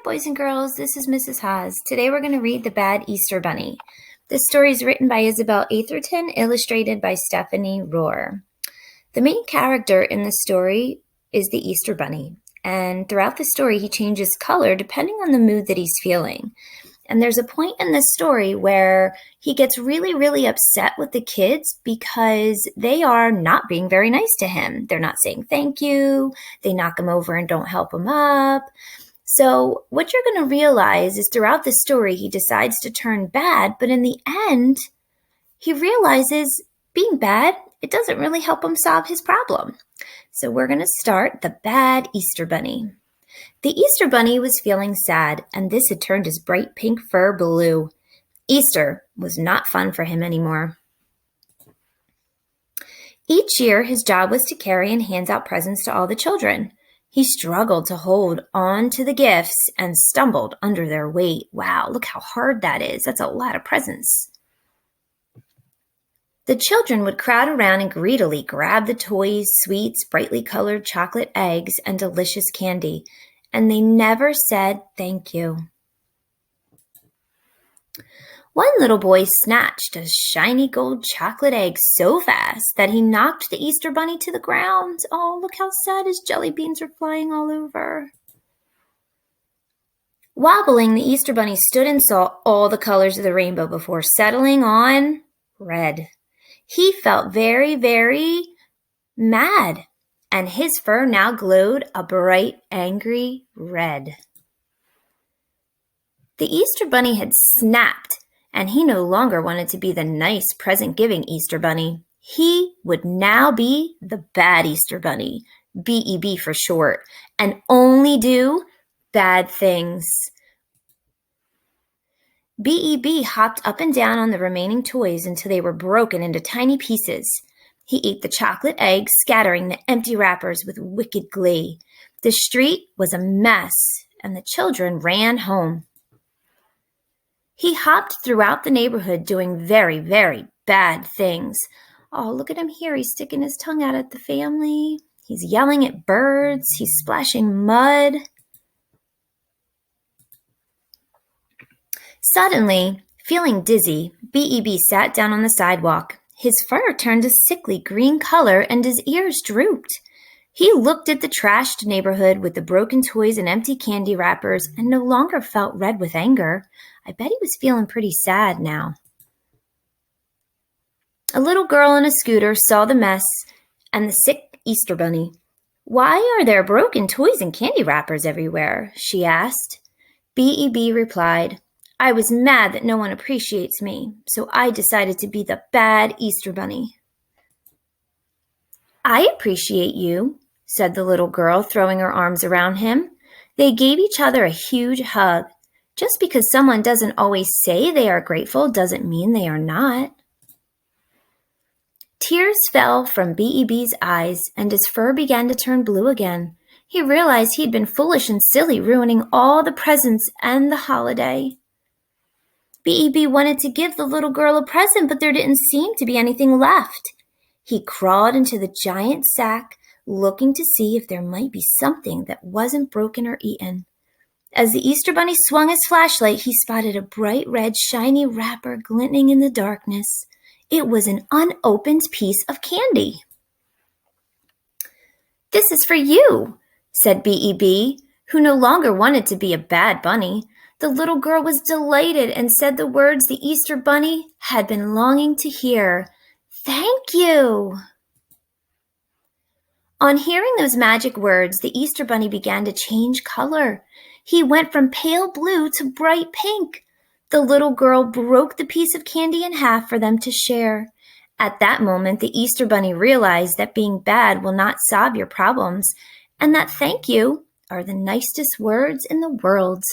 Boys and girls, this is Mrs. Haas. Today we're going to read The Bad Easter Bunny. This story is written by Isabel Atherton, illustrated by Stephanie Rohr. The main character in the story is the Easter Bunny, and throughout the story he changes color depending on the mood that he's feeling. And there's a point in the story where he gets really, really upset with the kids because they are not being very nice to him. They're not saying thank you. They knock him over and don't help him up. So what you're going to realize is throughout the story, he decides to turn bad, but in the end, he realizes being bad, it doesn't really help him solve his problem. So we're going to start The Bad Easter Bunny. The Easter Bunny was feeling sad, and this had turned his bright pink fur blue. Easter was not fun for him anymore. Each year, his job was to carry and hand out presents to all the children. He struggled to hold on to the gifts and stumbled under their weight. Wow, look how hard that is. That's a lot of presents. The children would crowd around and greedily grab the toys, sweets, brightly colored chocolate eggs, and delicious candy. And they never said thank you. One little boy snatched a shiny gold chocolate egg so fast that he knocked the Easter Bunny to the ground. Oh, look how sad his jelly beans are flying all over. Wobbling, the Easter Bunny stood and saw all the colors of the rainbow before settling on red. He felt very, very mad, and his fur now glowed a bright, angry red. The Easter Bunny had snapped, and he no longer wanted to be the nice, present-giving Easter Bunny. He would now be the Bad Easter Bunny, B-E-B for short, and only do bad things. B.E.B. hopped up and down on the remaining toys until they were broken into tiny pieces. He ate the chocolate eggs, scattering the empty wrappers with wicked glee. The street was a mess, and the children ran home. He hopped throughout the neighborhood doing very, very bad things. Oh, look at him here. He's sticking his tongue out at the family. He's yelling at birds. He's splashing mud. Suddenly, feeling dizzy, B.E.B. sat down on the sidewalk. His fur turned a sickly green color and his ears drooped. He looked at the trashed neighborhood with the broken toys and empty candy wrappers and no longer felt red with anger. I bet he was feeling pretty sad now. A little girl on a scooter saw the mess and the sick Easter Bunny. "Why are there broken toys and candy wrappers everywhere?" she asked. B.E.B. replied, "I was mad that no one appreciates me, so I decided to be the Bad Easter Bunny." "I appreciate you," said the little girl, throwing her arms around him. They gave each other a huge hug. Just because someone doesn't always say they are grateful doesn't mean they are not. Tears fell from B.E.B.'s eyes, and his fur began to turn blue again. He realized he'd been foolish and silly, ruining all the presents and the holiday. B.E.B. wanted to give the little girl a present, but there didn't seem to be anything left. He crawled into the giant sack, looking to see if there might be something that wasn't broken or eaten. As the Easter Bunny swung his flashlight, he spotted a bright red, shiny wrapper glinting in the darkness. It was an unopened piece of candy. "This is for you," said B.E.B., who no longer wanted to be a bad bunny. The little girl was delighted and said the words the Easter Bunny had been longing to hear. "Thank you." On hearing those magic words, the Easter Bunny began to change color. He went from pale blue to bright pink. The little girl broke the piece of candy in half for them to share. At that moment, the Easter Bunny realized that being bad will not solve your problems, and that thank you are the nicest words in the world.